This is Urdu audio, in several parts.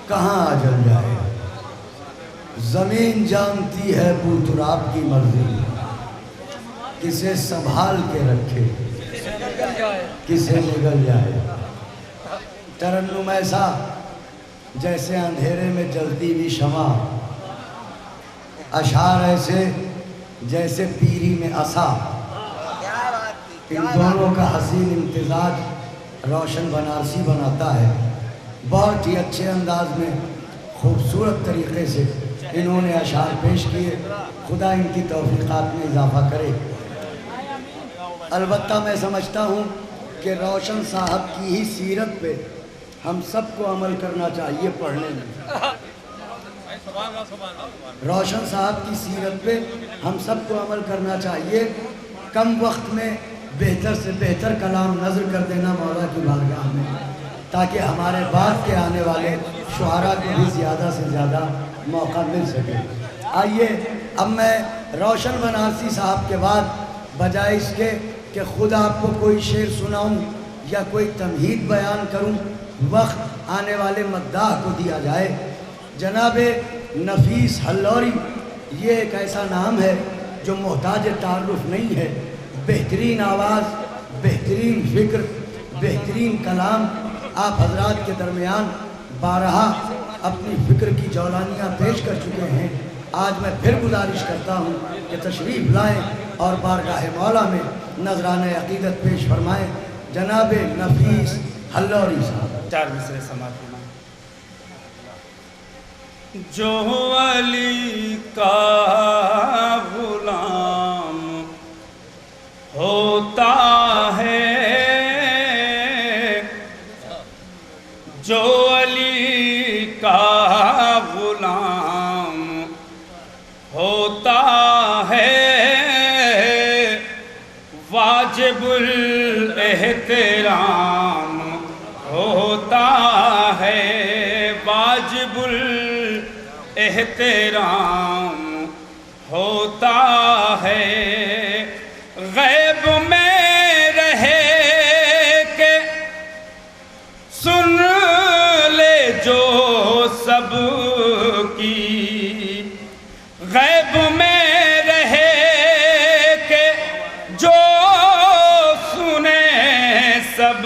کہاں اجل جائے. زمین جانتی ہے بو تراب کی مرضی، کسے سنبھال کے رکھے کسے نگل جائے. ترنم ایسا جیسے اندھیرے میں جلتی ہوئی شمع، اشعار ایسے جیسے پیری میں عصا. ان دونوں کا حسین امتزاج روشن بنارسی بناتا ہے. بہت ہی اچھے انداز میں خوبصورت طریقے سے انہوں نے اشعار پیش کیے. خدا ان کی توفیقات میں اضافہ کرے. البتہ میں سمجھتا ہوں کہ روشن صاحب کی ہی سیرت پہ ہم سب کو عمل کرنا چاہیے پڑھنے میں. روشن صاحب کی سیرت پہ ہم سب کو عمل کرنا چاہیے. کم وقت میں بہتر سے بہتر کلام نظر کر دینا مولا کی بارگاہ میں، تاکہ ہمارے بعد کے آنے والے شعراء کو بھی زیادہ سے زیادہ موقع مل سکے. آئیے اب میں روشن بنارسی صاحب کے بعد بجائے اس کے کہ خود آپ کو کوئی شعر سناؤں یا کوئی تمہید بیان کروں، وقت آنے والے مداح کو دیا جائے. جناب نفیس حلوری یہ ایک ایسا نام ہے جو محتاج تعارف نہیں ہے. بہترین آواز، بہترین فکر، بہترین کلام آپ حضرات کے درمیان بارہا اپنی فکر کی جولانیاں پیش کر چکے ہیں. آج میں پھر گزارش کرتا ہوں کہ تشریف لائیں اور بارگاہ مولا میں نذرانہ عقیدت پیش فرمائیں. جناب نفیس حلوری صاحب. 4 مصرے سماعت فرمائیں. جو علی کا غلام ہوتا ہے، جو علی کا غلام ہوتا ہے، واجب الاحترام ہوتا ہے، واجب الاحترام ہوتا ہے. غیب میں رہے کہ سن لے جو سب کی، غیب میں رہے کہ جو سنے سب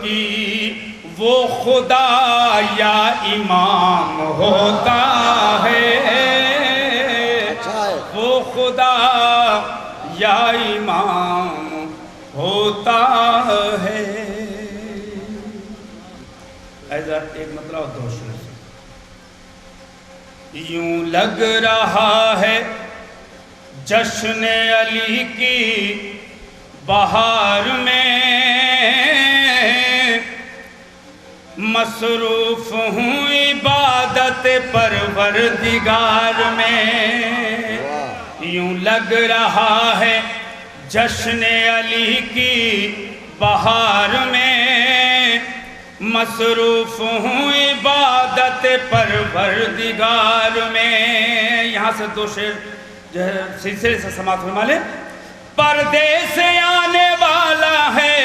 کی، وہ خدا یا امام ہوتا ہے، وہ خدا یا امام ہوتا ہے. ایسا ایک مطلب اور دو شعر. یوں لگ رہا ہے جشن علی کی بہار میں، مصروف ہوں عبادت پروردگار میں. یوں لگ رہا ہے جشن علی کی بہار میں، مصروف ہوں عبادت پروردگار میں. یہاں سے 2 شعر جو ہے سلسلے سے سماعت فرما لیں. پردے سے آنے والا ہے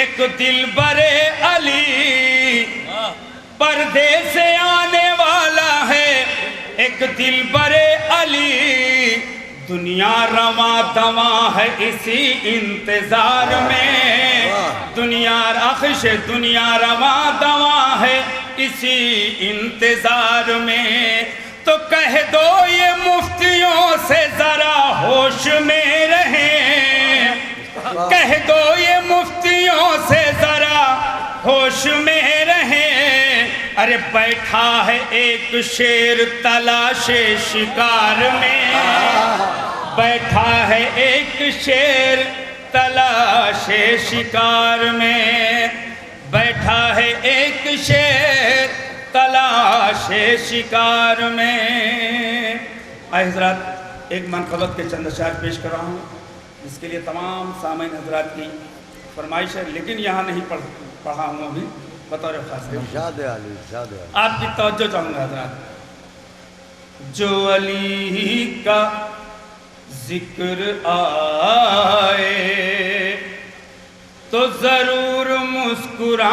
ایک دلبر علی، پردے سے آنے والا ہے ایک دلبر علی، دنیا رواں دواں ہے اسی انتظار میں، دنیا اخش دنیا رواں دواں ہے اسی انتظار میں. تو کہہ دو یہ مفتیوں سے ذرا ہوش میں رہیں، کہہ دو یہ مفتیوں سے ذرا ہوش میں رہیں. ارے بیٹھا ہے ایک شیر تلاش شکار میں، بیٹھا ہے ایک شیر تلاش شکار میں، بیٹھا ہے ایک شیر تلاش شکار میں. حضرات ایک منقبت کے چند اشعار پیش کر رہا ہوں، جس کے لیے تمام سامعین حضرات کی فرمائش ہے، لیکن یہاں نہیں پڑھا ہوں ابھی بطور خاص. آپ کی توجہ چاہوں گا حضرات. جو علی کا ذکر آئے تو ضرور مسکرانا،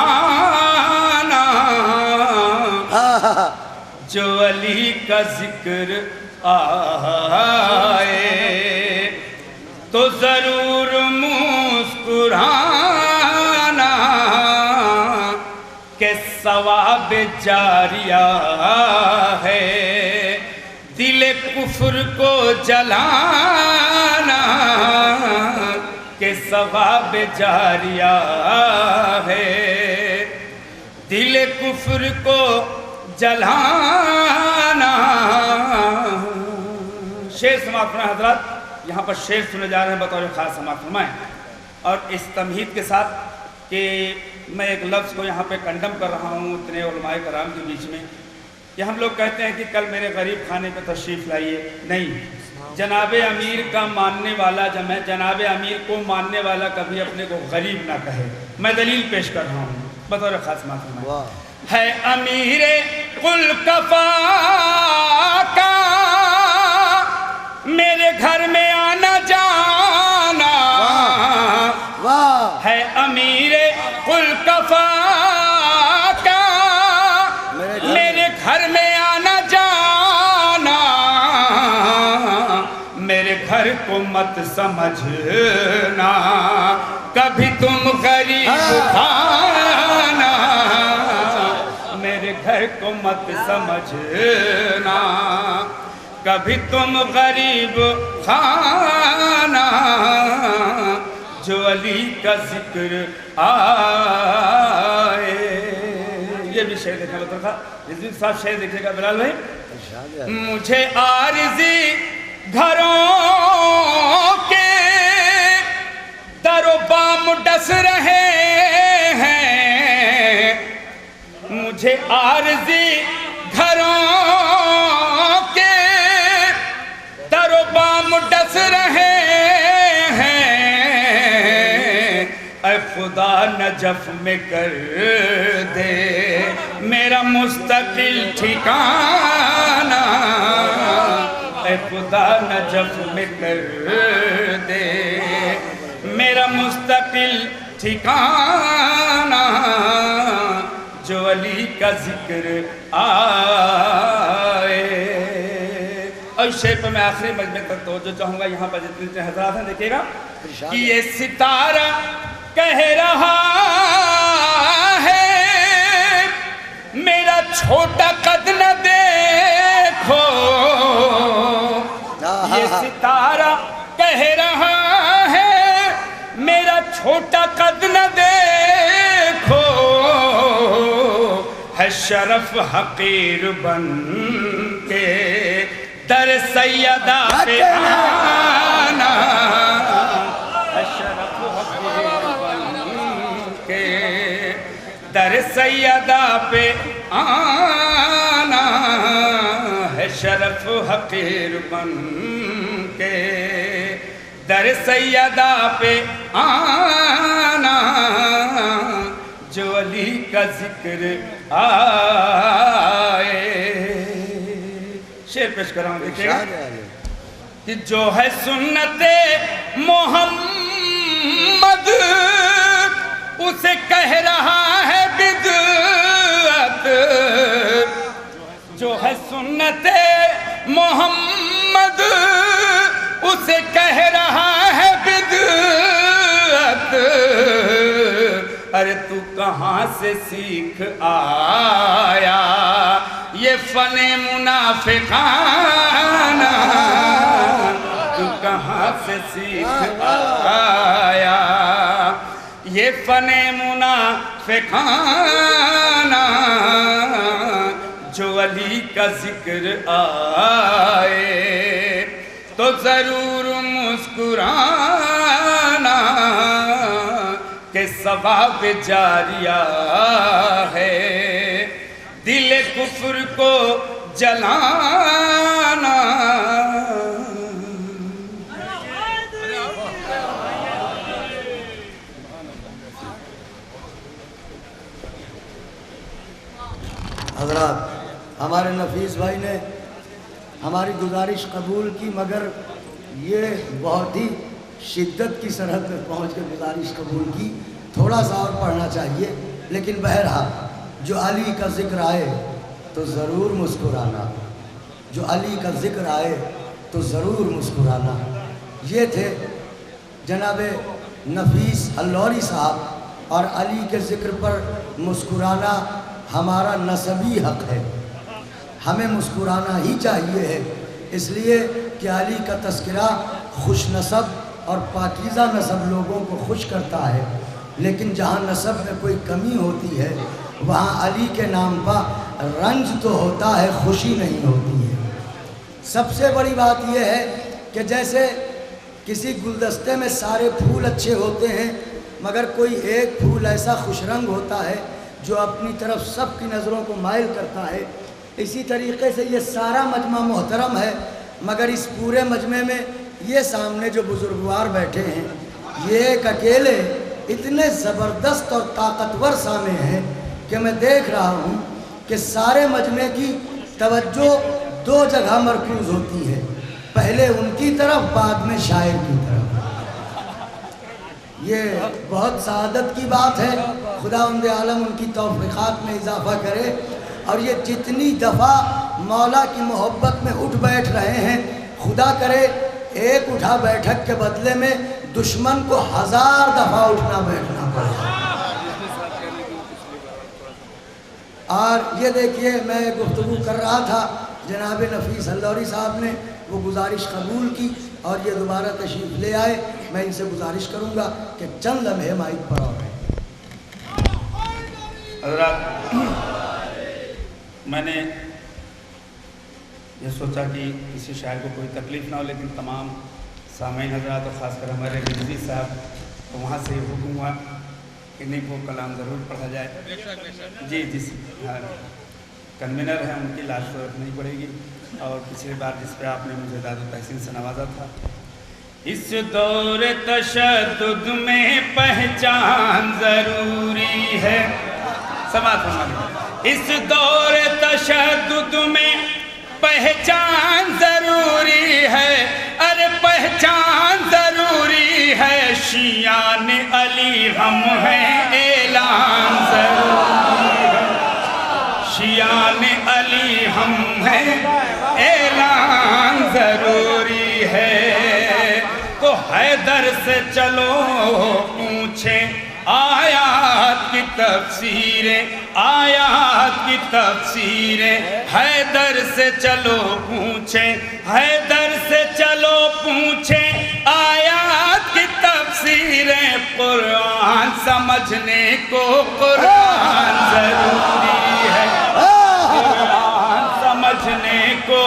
جو علی کا ذکر آئے تو ضرور مسکرانا کہ ثواب جاریہ ہے، دل کفر کو جلانا کہ ثواب جاریہ ہے، دل کفر کو جلانا۔ شعر سماعت فرمائیں حضرات، یہاں پر شعر سنے جا رہے ہیں بطور خاص سماعت فرمائیں، اور اس تمہید کے ساتھ کہ میں ایک لفظ کو یہاں پہ کنڈم کر رہا ہوں اتنے علماء کرام کے بیچ میں، کہ ہم لوگ کہتے ہیں کہ کل میرے غریب خانے پہ تشریف لائیے، نہیں، جناب امیر کا ماننے والا، جناب امیر کو ماننے والا کبھی اپنے کو غریب نہ کہے۔ میں دلیل پیش کر رہا ہوں بطور خاص سماعت فرمائیں۔ ہے امیر قل کفا کا میرے گھر میں آنا جانا، ہے امیر قل کفا کا میرے گھر میں آنا جانا، میرے گھر کو مت سمجھنا کبھی تم غریب کھانا، میرے گھر کو مت سمجھنا کبھی تم غریب کھانا، جو علی کا ذکر آئے۔ یہ بھی شعر دیکھنا لطف تھا، رضوی صاحب شعر دیکھے گا بلال بھائی۔ مجھے عارضی گھروں کے در و بام ڈس رہے ہیں، مجھے عارضی گھروں کے در و بام ڈس رہے ہیں، اے خدا نجف میں کر دے میرا مستقل ٹھکانہ، اے خدا نجف میں کر دے میرا مستقل ٹھکانہ، جو علی کا ذکر آئے۔ اور شعر پہ میں آخری مجمع تک توجہ چاہوں گا، یہاں پر جتنے حضرات ہیں دیکھیے گا کہ یہ ستارہ کہہ رہا ہے میرا چھوٹا قد نہ دیکھو، یہ ستارہ کہہ رہا ہے میرا چھوٹا قد نہ دیکھو، ہے شرف حقیر بن کے در سیدہ پہ آنا، ہے شرف حقیر بن کے در سیدہ پہ آنا، ہے شرف حقیر بن کے در سیدہ پہ آنا، جو علی کا ذکر آئے۔ شعر پیش کر رہا ہوں دیکھیں گا کہ جو ہے سنت محمد اسے کہہ رہا ہے بدعت، جو ہے سنت محمد اسے کہہ رہا ہے بدعت، ارے تو کہاں سے سیکھ آیا یہ فن منافقانہ، تو کہاں سے سیکھ آیا یہ فن منافقانہ، جو علی کا ذکر آئے تو ضرور مسکرانا کہ ثواب جاریہ ہے، دل کفر کو جلانا۔ حضرات، ہمارے نفیس بھائی نے ہماری گزارش قبول کی، مگر یہ بہت ہی شدت کی سرحد میں پہنچ کے گزارش قبول کی، تھوڑا سا اور پڑھنا چاہیے، لیکن بہرحال جو علی کا ذکر آئے تو ضرور مسکرانا، جو علی کا ذکر آئے تو ضرور مسکرانا۔ یہ تھے جناب نفیس اللوری صاحب، اور علی کے ذکر پر مسکرانا ہمارا نسبی حق ہے، ہمیں مسکرانا ہی چاہیے ہے، اس لیے کہ علی کا تذکرہ خوش نسب اور پاکیزہ نسب لوگوں کو خوش کرتا ہے، لیکن جہاں نسب میں کوئی کمی ہوتی ہے وہاں علی کے نام پر رنج تو ہوتا ہے، خوشی نہیں ہوتی ہے۔ سب سے بڑی بات یہ ہے کہ جیسے کسی گلدستے میں سارے پھول اچھے ہوتے ہیں مگر کوئی ایک پھول ایسا خوش رنگ ہوتا ہے جو اپنی طرف سب کی نظروں کو مائل کرتا ہے، اسی طریقے سے یہ سارا مجمع محترم ہے مگر اس پورے مجمع میں یہ سامنے جو بزرگوار بیٹھے ہیں یہ ایک اکیلے اتنے زبردست اور طاقتور سامع ہیں کہ میں دیکھ رہا ہوں کہ سارے مجمع کی توجہ دو جگہ مرکوز ہوتی ہے، پہلے ان کی طرف بعد میں شاعر کی طرف۔ یہ بہت سعادت کی بات ہے، خداوند عالم ان کی توفیقات میں اضافہ کرے، اور یہ جتنی دفعہ مولا کی محبت میں اٹھ بیٹھ رہے ہیں خدا کرے ایک اٹھا بیٹھک کے بدلے میں دشمن کو 1000 دفعہ اٹھنا بیٹھنا پڑے۔ اور یہ دیکھیے میں گفتگو کر رہا تھا، جناب نفیس اللوری صاحب نے وہ گزارش قبول کی اور یہ دوبارہ تشریف لے آئے۔ میں ان سے گزارش کروں گا کہ چند لمحے مائک پر آ رہے ہیں۔ حضرات، میں نے یہ سوچا کہ کسی شاعر کو کوئی تکلیف نہ ہو، لیکن تمام سامعین حضرات اور خاص کر ہمارے رضوی صاحب تو وہاں سے یہ حکم ہوا کہ نہیں وہ کلام ضرور پڑھا جائے۔ جی جس کنوینر ہیں ان کی لاش ضرورت نہیں پڑے گی، اور پچھلی بار جس پہ آپ نے مجھے داد و تحسین سے نوازا تھا، اس دور تشدد میں پہچان ضروری ہے، سماعت فرمائیے، اس دور تشدد میں پہچان ضروری ہے، ارے پہچان ضروری ہے، شیعان علی ہم ہیں اعلان ضروری ہے، شیعان علی ہم ہیں اعلان ضروری ہے، تو حیدر سے چلو پوچھیں آیات کی تفسیریں، آیات کی تفسیریں، حیدر سے چلو پوچھیں، حیدر سے چلو پوچھیں آیات کی تفسیریں، قرآن سمجھنے کو قرآن ضروری ہے، قرآن سمجھنے کو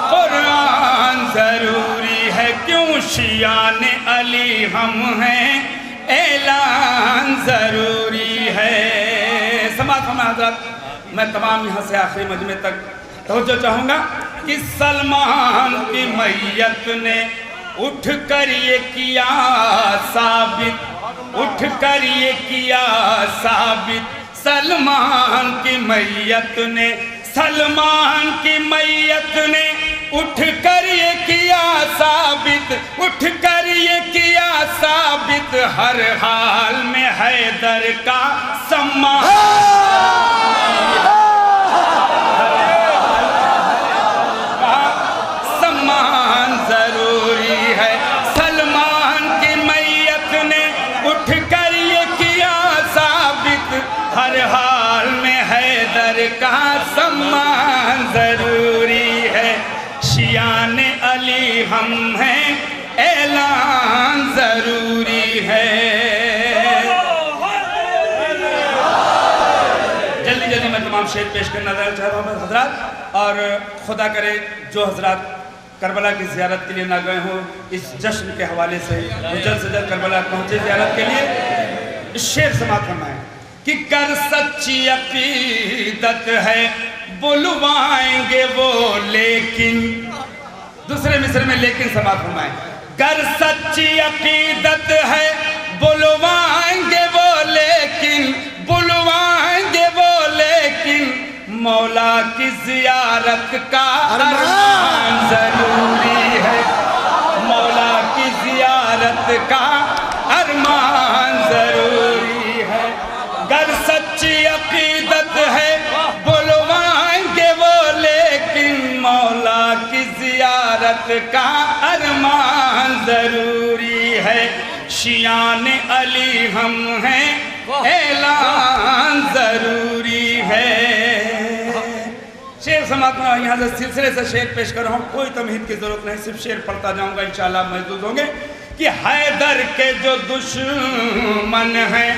قرآن ضروری ہے، کیوں شیعان علی ہم ہیں اعلان ضروری ہے۔ سماعت فرمائیں حضرات، میں تمام یہاں سے آخری مجمع تک توجہ چاہوں گا کہ سلمان کی میت نے اٹھ کر یہ کیا ثابت، اٹھ کر یہ کیا ثابت، سلمان کی میت نے، سلمان کی میت نے اٹھ کر یہ کیا ثابت، اٹھ کر یہ کیا ثابت، ہر حال میں حیدر کا سمان ضروری ہے، سلمان کی میت نے اٹھ کر یہ کیا ثابت، ہر حال میں حیدر کا سمان ضروری ہے، شیعان علی ہم ہیں اعلان ضروری ہے۔ جلدی جلدی میں تمام شعر پیش کرنا چاہتا ہوں حضرات، اور خدا کرے جو حضرات کربلا کی زیارت کے لیے نہ گئے ہوں اس جشن کے حوالے سے وہ جلد سے جلد کربلا پہنچے زیارت کے لیے۔ اس شعر سماعت فرمائیں کہ گر سچی عقیدت ہے بلوائیں گے وہ لیکن، دوسرے مصرے میں لیکن سماعت فرمائیں، گر سچی عقیدت ہے بلوائیں گے وہ لیکن، بلوائیں گے وہ لیکن، مولا کی زیارت کا ارمان ضروری ہے، مولا کی زیارت کا ارمان ضروری ہے، گر سچی عقیدت ہے بلوائیں گے زیارت کا ارمان ضروری ہے، شیعان علی ہم ہیں اعلان ضروری ہے۔ شعر سماعت میں یہاں سے سلسلے سے شعر پیش کر رہا ہوں، کوئی تمہید کی ضرورت نہیں، صرف شعر پڑھتا جاؤں گا، انشاءاللہ محظوظ ہوں گے کہ حیدر کے جو دشمن ہیں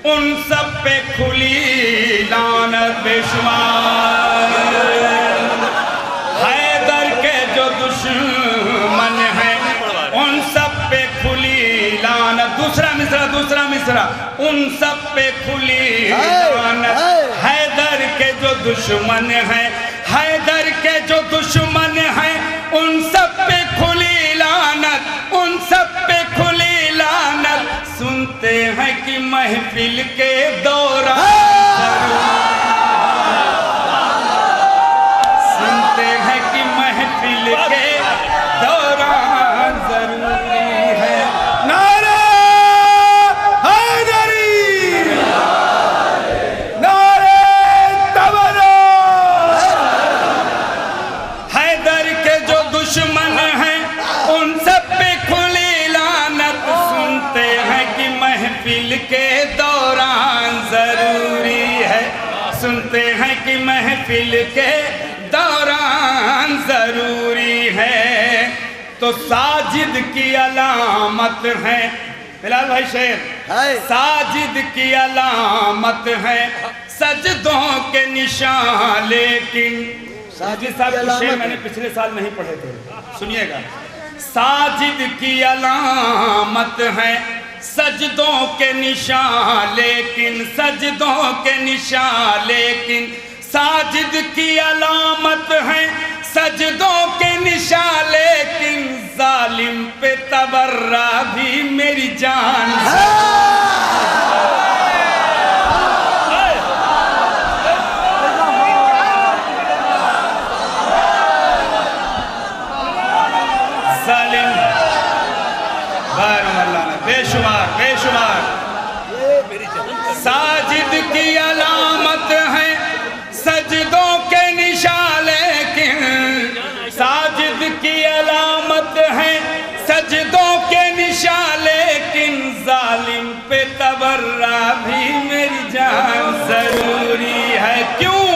ان سب پہ کھلی لعنت بے شمار، حیدر کے جو دشمن ہیں ان سب پہ کھلی لعنت، دوسرا مصرع، ان سب پہ کھلی لعنت، حیدر کے جو دشمن ہیں، حیدر کے جو دشمن ہیں ان سب پہ کھلی لعنت، ان سب پہ کھلی لعنت، سنتے ہیں کہ محفل کے دوران سنتے ہیں کہ محفل کے دوران ضروری ہے، نعرہ حیدری، نعرہ تبرک، حیدر کے جو دشمن ہیں ان سب پہ کھلی لعنت، سنتے ہیں کہ محفل کے دوران ضروری ہے، سنتے ہیں کہ محفل کے دوران ضروری ہے، تو ساجد کی علامت ہے، بلال بھائی شعر، ساجد کی علامت ہے سجدوں کے نشان، لیکن ساجد صاحب کے شعر میں نے پچھلے سال نہیں پڑھے تھے، سنیے گا، ساجد کی علامت ہے سجدوں کے نشان، لیکن سجدوں کے نشان، لیکن ساجد کی علامت ہے سجدوں کے نشان، لیکن ظالم پہ تبرہ بھی میری جان سے، ظالم بے شمار بے شمار، ساجد کی علامت ہے سجدوں کے نشان، لیکن ساجد کی علامت ہے سجدوں کے نشان، لیکن ظالم پہ تبرہ بھی میری جان ضروری ہے، کیوں؟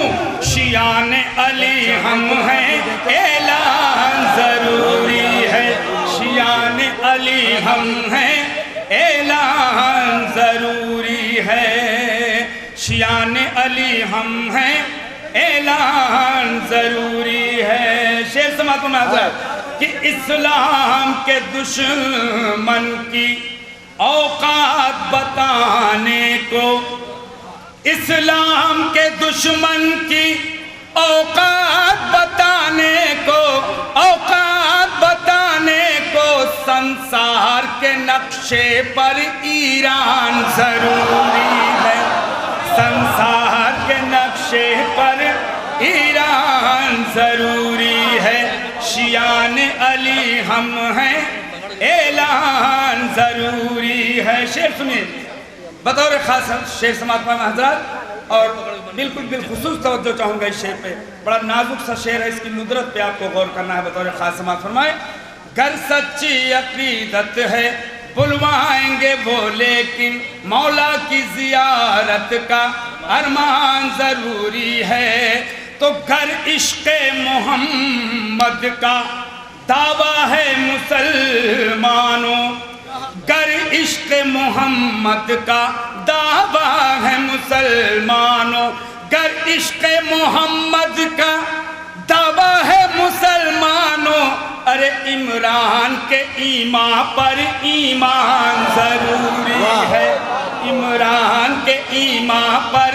شیعان علی ہم ہیں اعلان ضروری ہے، شیعان علی ہم ہیں اعلان ضروری ہے، شیعان علی ہم ہیں اعلان ضروری ہے۔ شعر سماعت میں حضرت کہ اسلام کے دشمن کی اوقات بتانے کو، اسلام کے دشمن کی اوقات بتانے کو، اوقات بتانے کو، سنسار کے نقشے پر ایران ضروری ہے، سنسار کے نقشے پر ایران ضروری ہے، شیعان علی ہم ہیں اعلان ضروری ہے۔ شعر سنیے بطور خاص شعر سماعت میں حضرات، اور بالکل بالخصوص توجہ چاہوں گا اس شعر پہ، بڑا نازک سا شعر ہے، اس کی ندرت پہ آپ کو غور کرنا ہے، بطور خاص سماعت فرمائے۔ گر سچی عقیدت ہے بلوائیں گے وہ، لیکن مولا کی زیارت کا ارمان ضروری ہے، تو گر عشق محمد کا دعویٰ ہے مسلمانوں، گر عشق محمد کا دعویٰ ہے مسلمانوں، گر عشق محمد کا دعویٰ ہے مسلمانوں، ارے عمران کے ایمان پر ایمان ضروری ہے، عمران کے ایمان پر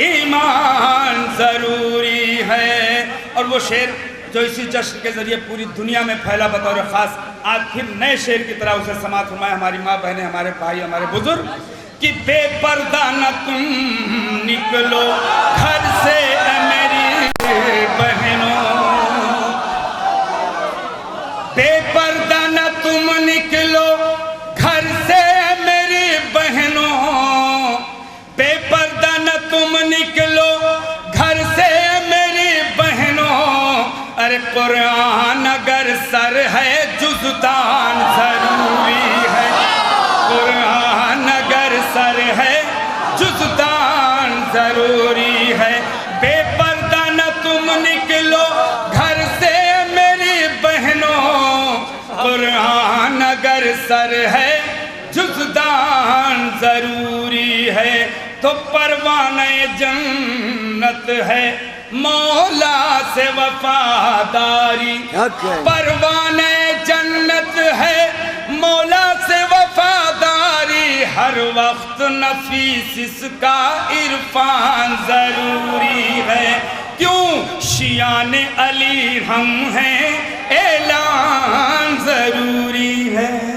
ایمان ضروری ہے۔ اور وہ شعر جو اسی جشن کے ذریعے پوری دنیا میں پھیلا بطور خاص، آج پھر نئے شعر کی طرح اسے سماعت فرمائے ہماری ماں بہنیں، ہمارے بھائی، ہمارے بزرگ، کہ بے پردہ نہ تم نکلو گھر سے اے میری بہنوں، بے پردہ نہ تم نکلو گھر سے میری بہنوں، بے پردہ نہ تم نکلو گھر سے میری بہنوں، ارے قرآن اگر سر ہے جزدان ضروری ہے، قرآن اگر سر ہے جزدان ضروری ہے، بے پردہ نہ تم نکلو گھر سے میری بہنوں، قرآن اگر سر ہے جزدان ضروری ہے، تو پروانہ جنت ہے مولا سے وفاداری، پروانہ جنت ہے مولا سے وفاداری، ہر وقت نفیس اس کا عرفان ضروری ہے، کیوں شیعان علی ہم ہیں اعلان ضروری ہے۔